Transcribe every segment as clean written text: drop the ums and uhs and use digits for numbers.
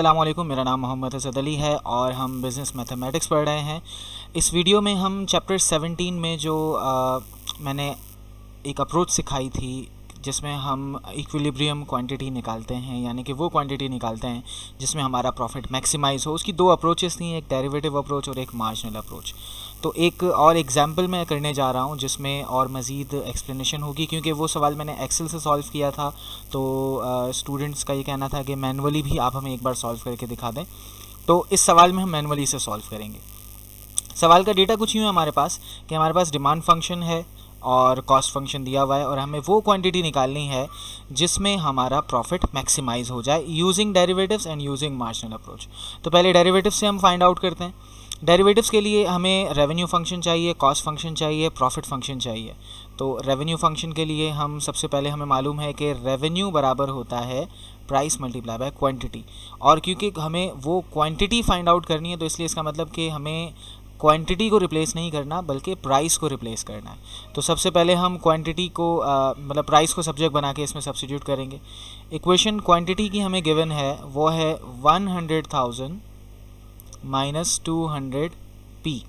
अस्सलामुअलैकुम, मेरा नाम मोहम्मद असद अली है और हम बिज़नेस मैथमेटिक्स पढ़ रहे हैं। इस वीडियो में हम चैप्टर 17 में जो मैंने एक अप्रोच सिखाई थी जिसमें हम इक्विलिब्रियम क्वांटिटी निकालते हैं, यानी कि वो क्वांटिटी निकालते हैं जिसमें हमारा प्रॉफिट मैक्सिमाइज हो। उसकी दो अप्रोचेस थी, एक डेरिवेटिव अप्रोच और एक मार्जिनल अप्रोच। तो एक और एग्जांपल मैं करने जा रहा हूँ जिसमें और मज़ीद एक्सप्लेनेशन होगी, क्योंकि वो सवाल मैंने एक्सेल से सॉल्व किया था। तो स्टूडेंट्स का ये कहना था कि मैनुअली भी आप हमें एक बार सॉल्व करके दिखा दें। तो इस सवाल में हम मैनुअली से सॉल्व करेंगे। सवाल का डेटा कुछ यूँ है हमारे पास कि हमारे पास डिमांड फंक्शन है और कॉस्ट फंक्शन दिया हुआ है और हमें वो क्वांटिटी निकालनी है जिसमें हमारा प्रॉफिट मैक्सिमाइज हो जाए using derivatives and using marginal approach. तो पहले डेरिवेटिव्स से हम फाइंड आउट करते हैं। डेरिवेटिव्स के लिए हमें रेवेन्यू फंक्शन चाहिए, कॉस्ट फंक्शन चाहिए, प्रॉफिट फंक्शन चाहिए। तो रेवेन्यू फंक्शन के लिए हम सबसे पहले हमें मालूम है कि रेवेन्यू बराबर होता है प्राइस मल्टीप्लाई बाय क्वांटिटी। और क्योंकि हमें वो क्वांटिटी फाइंड आउट करनी है तो इसलिए इसका मतलब कि हमें क्वांटिटी को रिप्लेस नहीं करना बल्कि प्राइस को रिप्लेस करना है। तो सबसे पहले हम क्वांटिटी को मतलब प्राइस को सब्जेक्ट बना के इसमें सब्स्टिट्यूट करेंगे। इक्वेशन क्वांटिटी की हमें गिवन है वो है 100,000 माइनस 200p।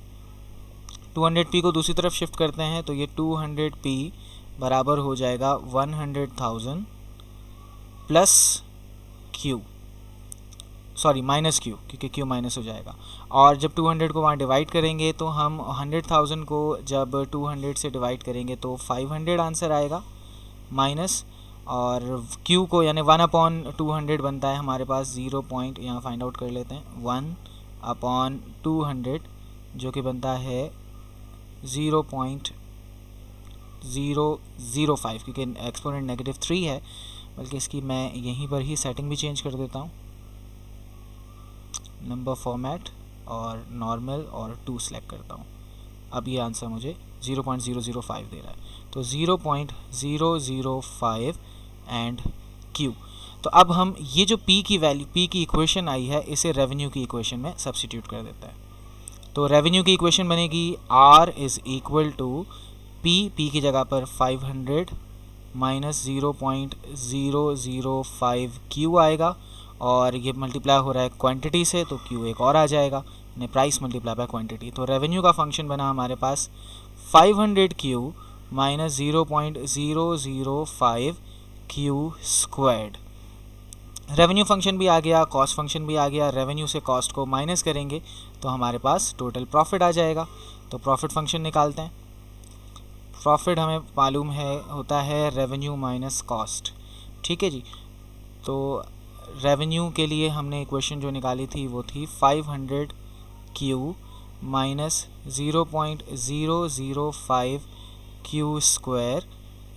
200p को दूसरी तरफ शिफ्ट करते हैं तो ये 200p बराबर हो जाएगा 100,000 plus q, sorry minus q, क्योंकि q माइनस हो जाएगा। और जब 200 को वहाँ डिवाइड करेंगे तो हम 100,000 को जब 200 से डिवाइड करेंगे तो 500 आंसर आएगा माइनस, और q को यानी 1/200 बनता है हमारे पास 0 पॉइंट, यहाँ फाइंड आउट कर लेते हैं 1/200 जो कि बनता है 0.005, क्योंकि एक्सपोनेंट नेगेटिव 3 है। बल्कि इसकी मैं यहीं पर ही सेटिंग भी चेंज कर देता हूँ, नंबर फॉर्मेट और नॉर्मल और 2 सेलेक्ट करता हूँ। अब ये आंसर मुझे 0.005 दे रहा है, तो 0.005 एंड Q। तो अब हम ये जो P की वैल्यू, P की इक्वेशन आई है, इसे रेवेन्यू की इक्वेशन में सब्स्टिट्यूट कर देता है। तो रेवेन्यू की इक्वेशन बनेगी R is equal to P की जगह पर 500 माइनस 0.005 Q आएगा, और ये मल्टीप्लाई हो रहा है क्वांटिटी से तो Q एक और आ जाएगा, यानी प्राइस मल्टीप्लाई बाय क्वांटिटी। तो रेवेन्यू का फंक्शन बना हमारे पास 500Q minus 0.005 Q squared. Revenue function भी आ गया, कॉस्ट फंक्शन भी आ गया। रेवेन्यू से कॉस्ट को माइनस करेंगे तो हमारे पास टोटल प्रॉफिट आ जाएगा। तो प्रॉफिट फंक्शन निकालते हैं। प्रॉफिट हमें मालूम है होता है रेवेन्यू माइनस कॉस्ट, ठीक है जी। तो रेवेन्यू के लिए हमने इक्वेशन जो निकाली थी वो थी 500Q माइनस 0.005 Q स्क्वायर।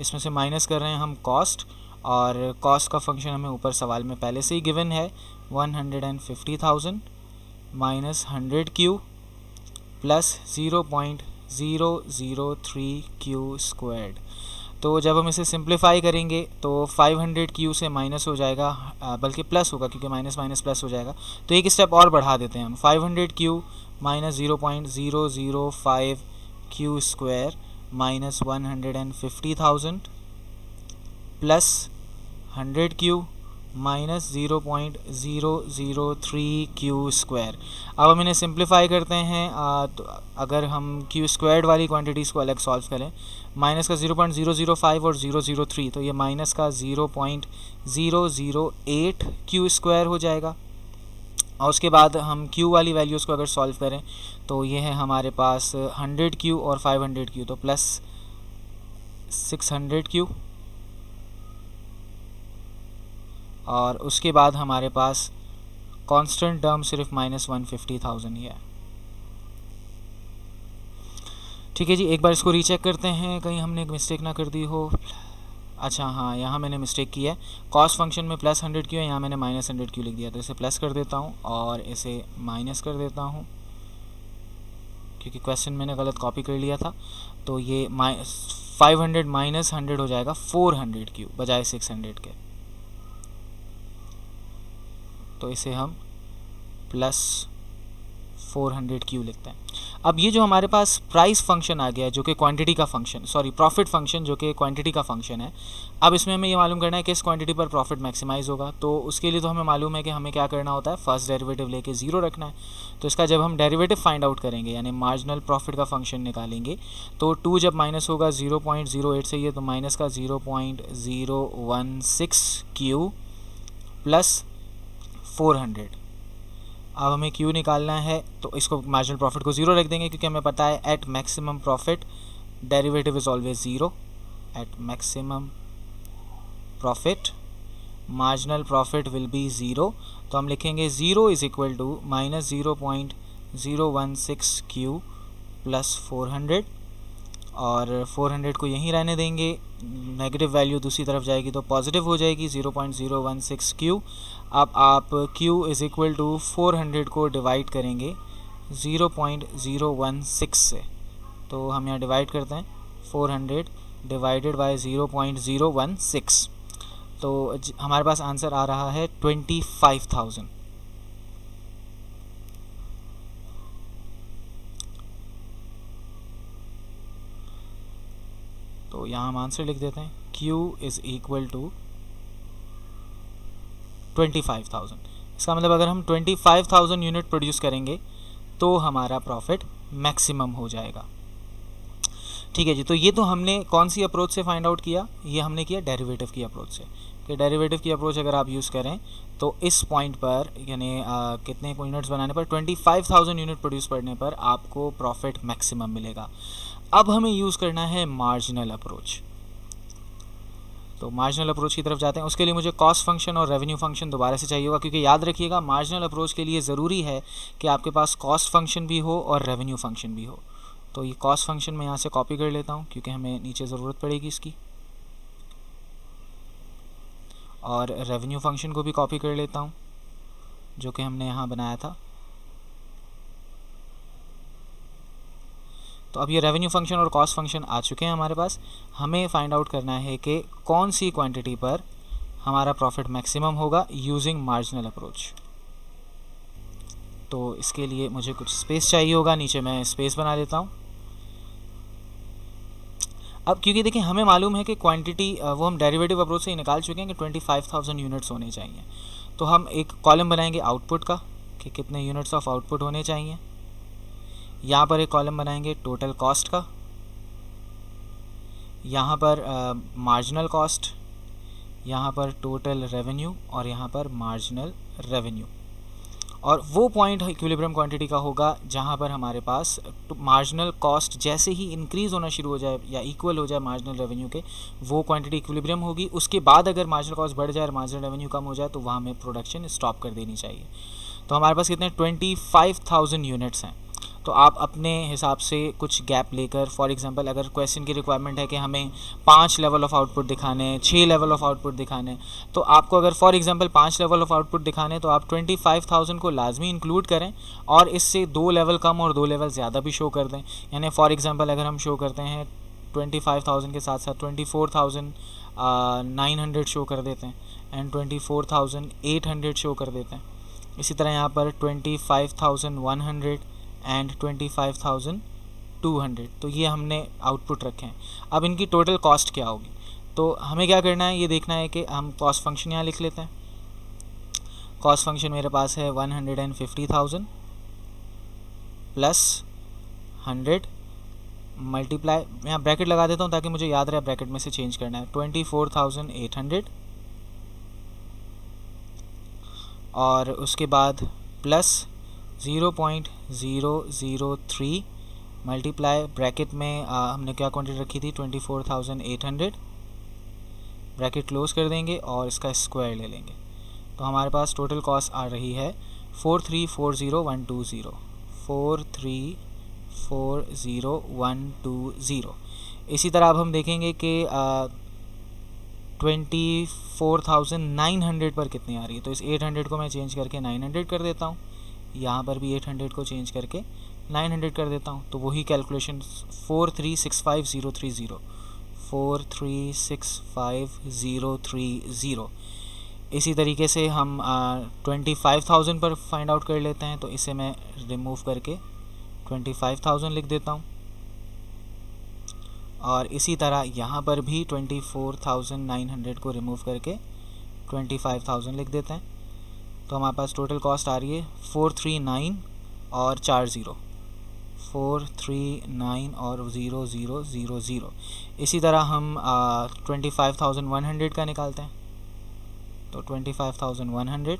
इसमें से माइनस कर रहे हैं हम कॉस्ट, और कॉस्ट का फंक्शन हमें ऊपर सवाल में पहले से ही गिवन है 150,000 minus 100Q plus 0.003 Q squared. तो जब हम इसे सिंप्लीफाई करेंगे तो 500Q से माइनस हो जाएगा, बल्कि प्लस होगा क्योंकि माइनस माइनस प्लस हो जाएगा। तो एक स्टेप और बढ़ा देते हैं हम, 500Q minus 0.005 Q square minus 150,000 plus 100Q minus 0.003 Q square. अब हम इन्हें सिंप्लीफाई करते हैं। तो अगर हम Q स्क्वायर्ड वाली क्वांटिटीज़ को अलग सॉल्व करें, माइनस का 0.005 और 003, तो ये माइनस का 0.008 Q स्क्वायर हो जाएगा। और उसके बाद हम Q वाली वैल्यूज़ को अगर सॉल्व करें तो ये है हमारे पास 100Q और 500Q, तो प्लस 600Q, और उसके बाद हमारे पास कांस्टेंट टर्म सिर्फ माइनस 150,000 ही है। ठीक है जी, एक बार इसको रीचेक करते हैं कहीं हमने एक मिस्टेक ना कर दी हो। अच्छा हाँ, यहाँ मैंने मिस्टेक की है। कॉस्ट फंक्शन में प्लस 100Q है, यहाँ मैंने माइनस 100Q लिख दिया, तो इसे प्लस कर देता हूँ और इसे माइनस कर देता हूँ क्योंकि क्वेश्चन मैंने गलत कॉपी कर लिया था। तो ये 500 माइनस 100 हो जाएगा 400Q बजाय 600 के। तो इसे हम प्लस 400Q लिखते हैं। अब ये जो हमारे पास प्राइस फंक्शन आ गया है जो कि क्वांटिटी का फंक्शन, सॉरी प्रॉफिट फंक्शन जो कि क्वांटिटी का फंक्शन है, अब इसमें हमें ये मालूम करना है कि इस क्वांटिटी पर प्रॉफिट मैक्सिमाइज होगा। तो उसके लिए तो हमें मालूम है कि हमें क्या करना होता है, फर्स्ट डेरिवेटिव लेके 0 रखना है। तो इसका जब हम डेरिवेटिव फाइंड आउट करेंगे यानी मार्जिनल प्रॉफिट का फंक्शन निकालेंगे, तो 2 जब माइनस होगा 0.08 से, ये तो माइनस का 0.016 क्यू प्लस 400। अब हमें क्यू निकालना है तो इसको मार्जिनल प्रॉफिट को 0 रख देंगे, क्योंकि हमें पता है at maximum profit derivative is always 0। At maximum profit marginal profit will be 0। तो हम लिखेंगे 0 is equal to minus 0.016 q plus 400, और 400 को यहीं रहने देंगे, नेगेटिव वैल्यू दूसरी तरफ जाएगी तो पॉजिटिव हो जाएगी 0.016 क्यू। अब आप q इज़ इक्वल टू 400 को डिवाइड करेंगे 0.016 से, तो हम यहाँ डिवाइड करते हैं 400 डिवाइडेड बाय 0.016, तो हमारे पास आंसर आ रहा है 25,000। तो यहाँ हम आंसर लिख देते हैं q इज़ इक्वल टू 25,000। इसका मतलब अगर हम 25,000 यूनिट प्रोड्यूस करेंगे तो हमारा प्रॉफिट मैक्सिमम हो जाएगा। ठीक है जी, तो ये तो हमने कौन सी अप्रोच से फाइंड आउट किया, ये हमने किया डेरिवेटिव की अप्रोच से। कि डेरिवेटिव की अप्रोच अगर आप यूज़ करें तो इस पॉइंट पर यानी कितने यूनिट्स बनाने पर, 25,000 यूनिट प्रोड्यूस करने पर आपको प्रॉफिट मैक्सिमम मिलेगा। अब हमें यूज़ करना है मार्जिनल अप्रोच। तो मार्जिनल अप्रोच की तरफ जाते हैं। उसके लिए मुझे कॉस्ट फंक्शन और रेवेन्यू फंक्शन दोबारा से चाहिए होगा, क्योंकि याद रखिएगा मार्जिनल अप्रोच के लिए ज़रूरी है कि आपके पास कॉस्ट फंक्शन भी हो और रेवेन्यू फंक्शन भी हो। तो ये कॉस्ट फंक्शन मैं यहाँ से कॉपी कर लेता हूँ क्योंकि हमें नीचे ज़रूरत पड़ेगी इसकी, और रेवेन्यू फंक्शन को भी कॉपी कर लेता हूँ जो कि हमने यहाँ बनाया था। तो अब ये रेवेन्यू फंक्शन और कॉस्ट फंक्शन आ चुके हैं हमारे पास। हमें फाइंड आउट करना है कि कौन सी क्वांटिटी पर हमारा प्रॉफिट मैक्सिमम होगा यूजिंग मार्जिनल अप्रोच। तो इसके लिए मुझे कुछ स्पेस चाहिए होगा, नीचे मैं स्पेस बना लेता हूँ। अब क्योंकि देखिए हमें मालूम है कि क्वांटिटी वो हम डेरिवेटिव अप्रोच से ही निकाल चुके हैं कि 25,000 यूनिट्स होने चाहिए। तो हम एक कॉलम बनाएंगे आउटपुट का कि कितने यूनिट्स ऑफ आउटपुट होने चाहिए। यहाँ पर एक कॉलम बनाएंगे टोटल कॉस्ट का, यहाँ पर मार्जिनल कॉस्ट, यहाँ पर टोटल रेवेन्यू और यहाँ पर मार्जिनल रेवेन्यू। और वो पॉइंट इक्विलिब्रियम क्वांटिटी का होगा जहाँ पर हमारे पास मार्जिनल कॉस्ट जैसे ही इंक्रीज़ होना शुरू हो जाए या इक्वल हो जाए मार्जिनल रेवेन्यू के, वो क्वांटिटी इक्विलिब्रियम होगी। उसके बाद अगर मार्जिनल कॉस्ट बढ़ जाए और मार्जिनल रेवेन्यू कम हो जाए तो वहाँ हमें प्रोडक्शन स्टॉप कर देनी चाहिए। तो हमारे पास कितने 25,000 यूनिट्स हैं। तो आप अपने हिसाब से कुछ गैप लेकर, फॉर एग्जांपल अगर क्वेश्चन की रिक्वायरमेंट है कि हमें 5 लेवल ऑफ आउटपुट दिखाने हैं, 6 लेवल ऑफ आउटपुट दिखाने, तो आपको अगर for example 5 level of output दिखाने तो आप 25,000 को लाजमी इंक्लूड करें और इससे 2 लेवल कम और 2 लेवल ज़्यादा भी शो कर दें। यानी फॉर एग्जांपल अगर हम शो करते हैं 25,000 के साथ साथ 24,900 शो कर देते हैं एंड 24,800 शो कर देते हैं। इसी तरह यहाँ पर 25,100 एंड 25,200, तो ये हमने आउटपुट रखे हैं। अब इनकी टोटल कॉस्ट क्या होगी, तो हमें क्या करना है ये देखना है कि हम कॉस्ट फंक्शन यहाँ लिख लेते हैं। कॉस्ट फंक्शन मेरे पास है 150,000 प्लस 100 मल्टीप्लाई, यहाँ ब्रैकेट लगा देता हूँ ताकि मुझे याद रहे ब्रैकेट में से चेंज करना है, 24,800 और उसके बाद प्लस 0.003 मल्टीप्लाई, ब्रैकेट में हमने क्या क्वांटिटी रखी थी 24,800, ब्रैकेट क्लोज कर देंगे और इसका स्क्वायर ले लेंगे। तो हमारे पास टोटल कॉस्ट आ रही है 4340,120, 4340,120। इसी तरह अब हम देखेंगे कि 24,900 पर कितनी आ रही है, तो इस 800 को मैं चेंज करके 900 कर देता हूँ, यहाँ पर भी 800 को चेंज करके 900 कर देता हूँ। तो वही कैलकुलेशन 4365,030, 4365,030। इसी तरीके से हम 25,000 पर फाइंड आउट कर लेते हैं। तो इसे मैं रिमूव करके 25,000 लिख देता हूँ। और इसी तरह यहाँ पर भी 24,900 को रिमूव करके 25,000 लिख देते हैं। तो हमारे पास टोटल कॉस्ट आ रही है 439 और 40, 439 और 0000। इसी तरह हम 25,100 का निकालते हैं। तो 25,100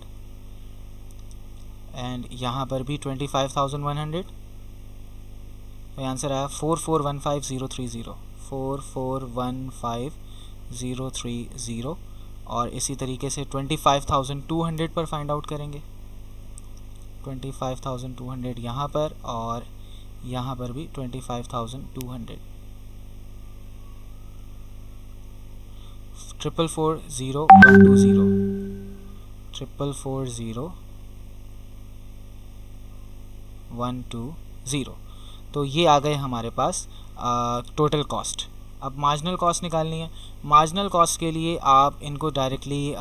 एंड यहाँ पर भी 25,100। तो आंसर आया 4415,030, 4415,030। और इसी तरीके से 25,200 पर फाइंड आउट करेंगे। 25,200 यहाँ पर और यहाँ पर भी 25,200। 4440120, 4440120। तो ये आ गए हमारे पास टोटल कॉस्ट। अब मार्जिनल कॉस्ट निकालनी है। मार्जिनल कॉस्ट के लिए आप इनको डायरेक्टली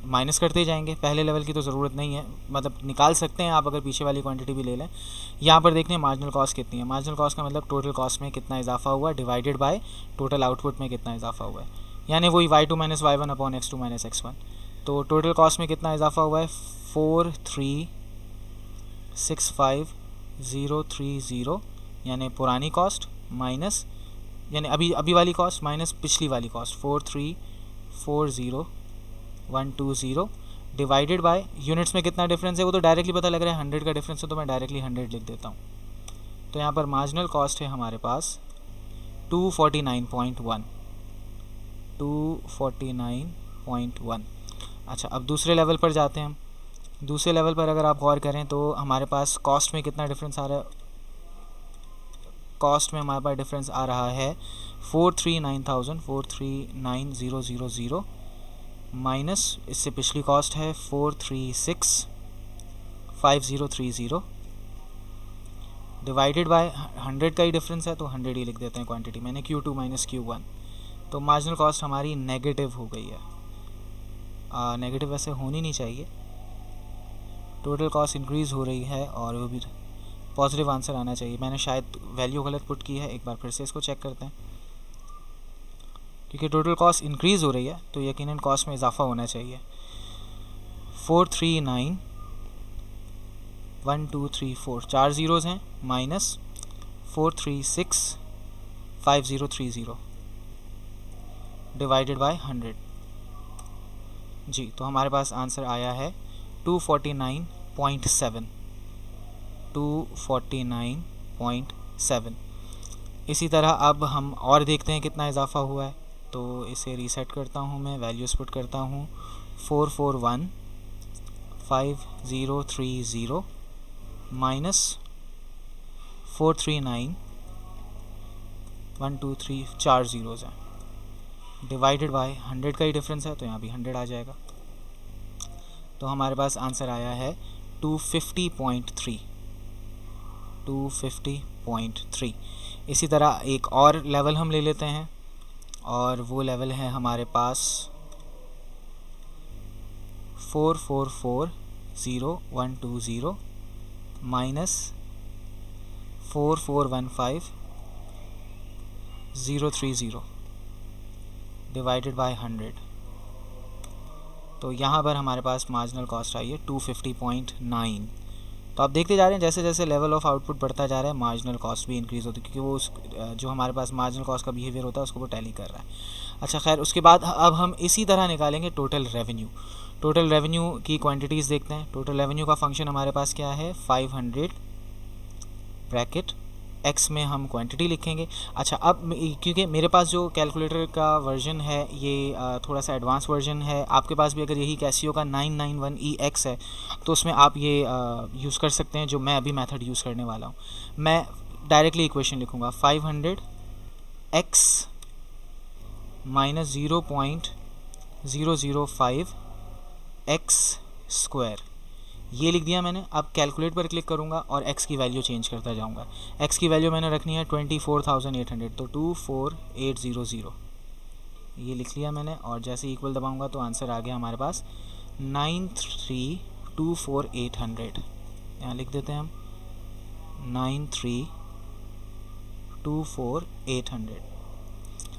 माइनस करते जाएंगे। पहले लेवल की तो ज़रूरत नहीं है, मतलब निकाल सकते हैं आप अगर पीछे वाली क्वांटिटी भी ले लें। यहाँ पर देखते हैं मार्जिनल कॉस्ट कितनी है। मार्जिनल कॉस्ट का मतलब टोटल कॉस्ट में कितना इजाफा हुआ डिवाइडेड बाय टोटल आउटपुट में कितना इजाफा हुआ है, यानी वही y2 - y1 upon x2 - x1। तो टोटल कॉस्ट में कितना इजाफा हुआ है 4365030, यानी पुरानी कॉस्ट माइनस, यानी अभी वाली कॉस्ट माइनस पिछली वाली कॉस्ट 4340120 डिवाइडेड बाय यूनिट्स में कितना डिफरेंस है वो तो डायरेक्टली पता लग रहा है 100 का डिफरेंस है, तो मैं डायरेक्टली 100 लिख देता हूँ। तो यहाँ पर मार्जिनल कॉस्ट है हमारे पास 249.1, 249.1। अच्छा, अब दूसरे लेवल पर जाते हैं हम। दूसरे लेवल पर अगर आप गौर करें तो हमारे पास कॉस्ट में कितना डिफरेंस आ रहा है। कॉस्ट में हमारे पास डिफरेंस आ रहा है 439,000 माइनस इससे पिछली कॉस्ट है 4365030 डिवाइडेड बाय 100 का ही डिफरेंस है, तो 100 ही लिख देते हैं क्वांटिटी। मैंने Q2 - Q1। तो मार्जिनल कॉस्ट हमारी नेगेटिव हो गई है। नेगेटिव वैसे होनी नहीं चाहिए। टोटल कॉस्ट इंक्रीज़ हो रही है और वो भी पॉजिटिव आंसर आना चाहिए। मैंने शायद वैल्यू गलत पुट की है, एक बार फिर से इसको चेक करते हैं। क्योंकि टोटल कॉस्ट इंक्रीज़ हो रही है तो यकीनन कॉस्ट में इजाफा होना चाहिए। 4391234 4 ज़ीरोज़ हैं माइनस 4365030 डिवाइडेड बाय 100। जी, तो हमारे पास आंसर आया है 249.7, 249.7। इसी तरह अब हम और देखते हैं कितना इजाफा हुआ है। तो इसे रीसेट करता हूँ, मैं वैल्यूज़ पुट करता हूँ 4415030 माइनस 4391234 4 ज़ीरोज़ हैं डिवाइडेड बाय 100 का ही डिफरेंस है, तो यहाँ भी 100 आ जाएगा। तो हमारे पास आंसर आया है 250.3, 250.3। इसी तरह एक और लेवल हम ले लेते हैं और वो लेवल है हमारे पास 4440120 माइनस 4415030 डिवाइडेड बाय 100। तो यहाँ पर हमारे पास मार्जिनल कॉस्ट आई है 250.9। तो आप देखते जा रहे हैं जैसे जैसे लेवल ऑफ आउटपुट बढ़ता जा रहा है मार्जिनल कॉस्ट भी इंक्रीज़ होती है, क्योंकि वो जो हमारे पास मार्जिनल कॉस्ट का बिहेवियर होता है उसको वो टैली कर रहा है। अच्छा खैर, उसके बाद अब हम इसी तरह निकालेंगे टोटल रेवेन्यू। टोटल रेवेन्यू की क्वांटिटीज़ देखते हैं। टोटल रेवेन्यू का फंक्शन हमारे पास क्या है 500 ब्रैकेट x में हम क्वांटिटी लिखेंगे। अच्छा, अब क्योंकि मेरे पास जो कैलकुलेटर का वर्जन है ये थोड़ा सा एडवांस वर्जन है, आपके पास भी अगर यही कैसियो का 991EX है तो उसमें आप ये यूज़ कर सकते हैं, जो मैं अभी मेथड यूज़ करने वाला हूँ। मैं डायरेक्टली इक्वेशन लिखूँगा 500x माइनस 0.005 x स्क्वायर, ये लिख दिया मैंने। अब कैलकुलेट पर क्लिक करूँगा और x की वैल्यू चेंज करता जाऊँगा। x की वैल्यू मैंने रखनी है 24,800, तो 24800 ये लिख लिया मैंने। और जैसे इक्वल दबाऊँगा तो आंसर आ गया हमारे पास 9324800। यहाँ लिख देते हैं हम 9324,800।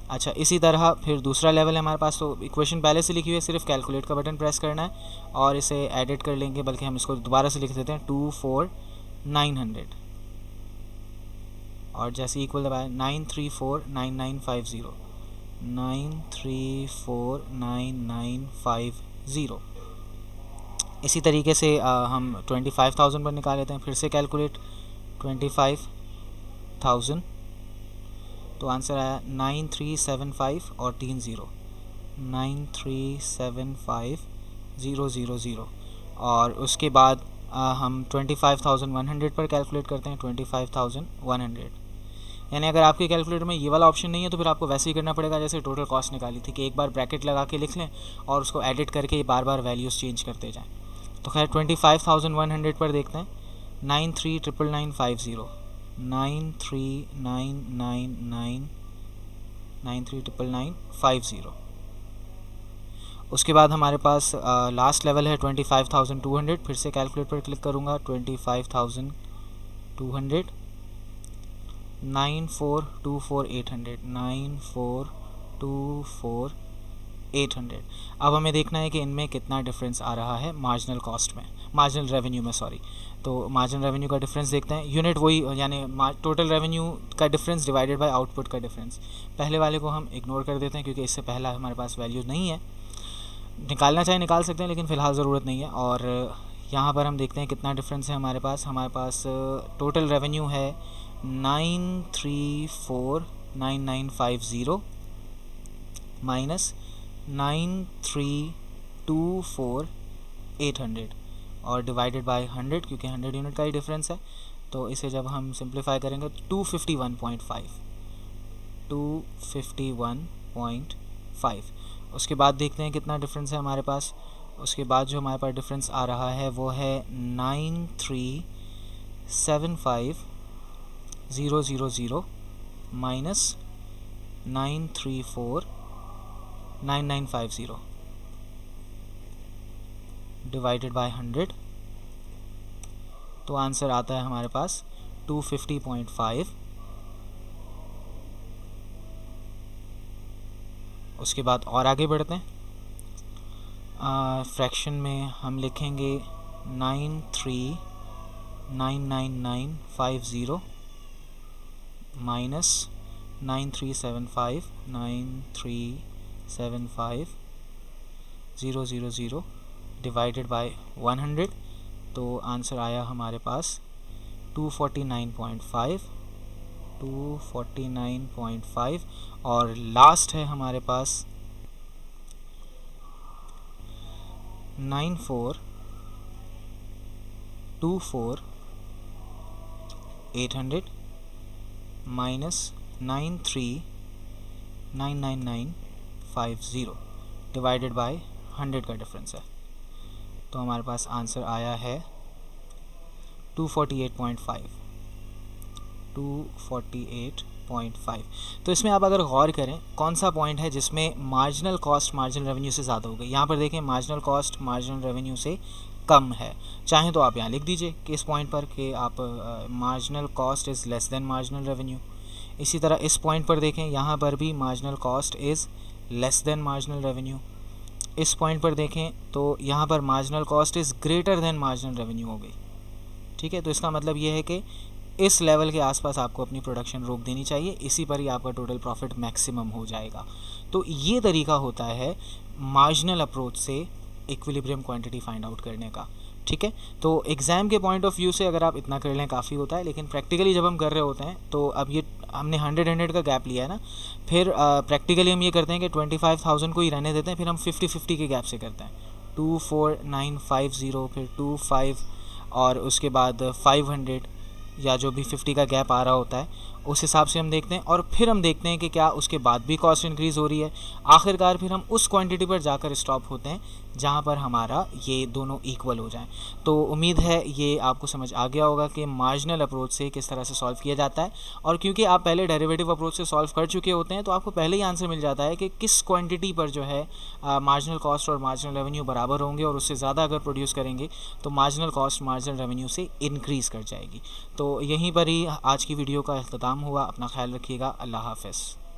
अच्छा, इसी तरह फिर दूसरा लेवल है हमारे पास। तो इक्वेशन पहले से लिखी हुई है, सिर्फ कैलकुलेट का बटन प्रेस करना है और इसे एडिट कर लेंगे, बल्कि हम इसको दोबारा से लिख देते हैं 24,900 और जैसे इक्वल दबाए 934,9950 934,9950। इसी तरीके से हम 25,000 पर निकाल लेते हैं, फिर से कैलकुलेट 25,000, तो आंसर आया 9375 और 3 ज़ीरो 9375,000। और उसके बाद हम 25,100 पर कैलकुलेट करते हैं 25,100। यानी अगर आपके कैलकुलेटर में ये वाला ऑप्शन नहीं है तो फिर आपको वैसे ही करना पड़ेगा जैसे टोटल कॉस्ट निकाली थी, कि एक बार ब्रैकेट लगा के लिख लें और उसको एडिट करके बार बार वैल्यूज़ चेंज करते जाएं। तो खैर 25,100 पर देखते हैं 93,999,50 93,999,50। उसके बाद हमारे पास लास्ट लेवल है 25,200। फिर से कैलकुलेट पर क्लिक करूँगा 25,200 9424,800 9424,800। अब हमें देखना है कि इनमें कितना डिफरेंस आ रहा है मार्जिनल कॉस्ट में, मार्जिनल रेवेन्यू में, सॉरी। तो मार्जिनल रेवेन्यू का डिफरेंस देखते हैं, यूनिट वही, यानी टोटल रेवेन्यू का डिफरेंस डिवाइडेड बाय आउटपुट का डिफरेंस। पहले वाले को हम इग्नोर कर देते हैं क्योंकि इससे पहला हमारे पास वैल्यू नहीं है। निकालना चाहे निकाल सकते हैं, लेकिन फ़िलहाल ज़रूरत नहीं है। और यहाँ पर हम देखते हैं कितना डिफरेंस है हमारे पास टोटल रेवेन्यू है 934,9950 माइनस 93,24,800 और डिवाइडेड बाय 100, क्योंकि 100 यूनिट का ही डिफरेंस है। तो इसे जब हम सिंप्लीफाई करेंगे 251.5। उसके बाद देखते हैं कितना डिफरेंस है हमारे पास। उसके बाद जो हमारे पास डिफरेंस आ रहा है वो है 93,75,000 माइनस 934,9950 डिवाइडेड बाय 100। तो आंसर आता है हमारे पास 250.5। उसके बाद और आगे बढ़ते हैं, फ्रैक्शन में हम लिखेंगे 93,999,50 माइनस 9375,000 डिवाइडेड बाय 100। तो आंसर आया हमारे पास 249.5। और लास्ट है हमारे पास 94,24,800 माइनस 93,999,50 डिवाइडेड बाय 100 का डिफरेंस है। तो हमारे पास आंसर आया है 248.5। तो इसमें आप अगर गौर करें कौन सा पॉइंट है जिसमें मार्जिनल कॉस्ट मार्जिनल रेवेन्यू से ज़्यादा हो गई। यहाँ पर देखें मार्जिनल कॉस्ट मार्जिनल रेवेन्यू से कम है। चाहें तो आप यहाँ लिख दीजिए कि इस पॉइंट पर कि आप marginal cost is less than marginal revenue. इसी तरह इस पॉइंट पर देखें, यहाँ पर भी marginal cost is less than marginal revenue. इस पॉइंट पर देखें तो यहाँ पर marginal cost is greater than marginal revenue हो गई। ठीक है, तो इसका मतलब ये है कि इस लेवल के आसपास आपको अपनी प्रोडक्शन रोक देनी चाहिए, इसी पर ही आपका टोटल प्रॉफिट मैक्सिमम हो जाएगा। तो ये तरीका होता है मार्जिनल अप्रोच से इक्विलिब्रियम क्वांटिटी फाइंड आउट करने का। ठीक है, तो एग्ज़ाम के पॉइंट ऑफ व्यू से अगर आप इतना कर लें काफ़ी होता है, लेकिन प्रैक्टिकली जब हम कर रहे होते हैं तो अब ये हमने 100 का गैप लिया है ना, फिर प्रैक्टिकली हम ये करते हैं कि 25,000 को ही रहने देते हैं, फिर हम 50-50 के गैप से करते हैं। 24,950 फिर 25 और उसके बाद 500 या जो भी 50 का गैप आ रहा होता है उस हिसाब से हम देखते हैं, और फिर हम देखते हैं कि क्या उसके बाद भी कॉस्ट इंक्रीज़ हो रही है। आखिरकार फिर हम उस क्वांटिटी पर जाकर स्टॉप होते हैं जहां पर हमारा ये दोनों इक्वल हो जाएं। तो उम्मीद है ये आपको समझ आ गया होगा कि मार्जिनल अप्रोच से किस तरह से सॉल्व किया जाता है। और क्योंकि आप पहले डेरिवेटिव अप्रोच से सॉल्व कर चुके होते हैं तो आपको पहले ही आंसर मिल जाता है कि किस क्वांटिटी पर जो है मार्जिनल कॉस्ट और मार्जिनल रेवेन्यू बराबर होंगे, और उससे ज़्यादा अगर प्रोड्यूस करेंगे तो मार्जिनल कॉस्ट मार्जिनल रेवेन्यू से इंक्रीज़ कर जाएगी। तो यहीं पर ही आज की वीडियो का अख्ताम हुआ। अपना ख्याल रखिएगा। अल्लाह हाफ़िज़।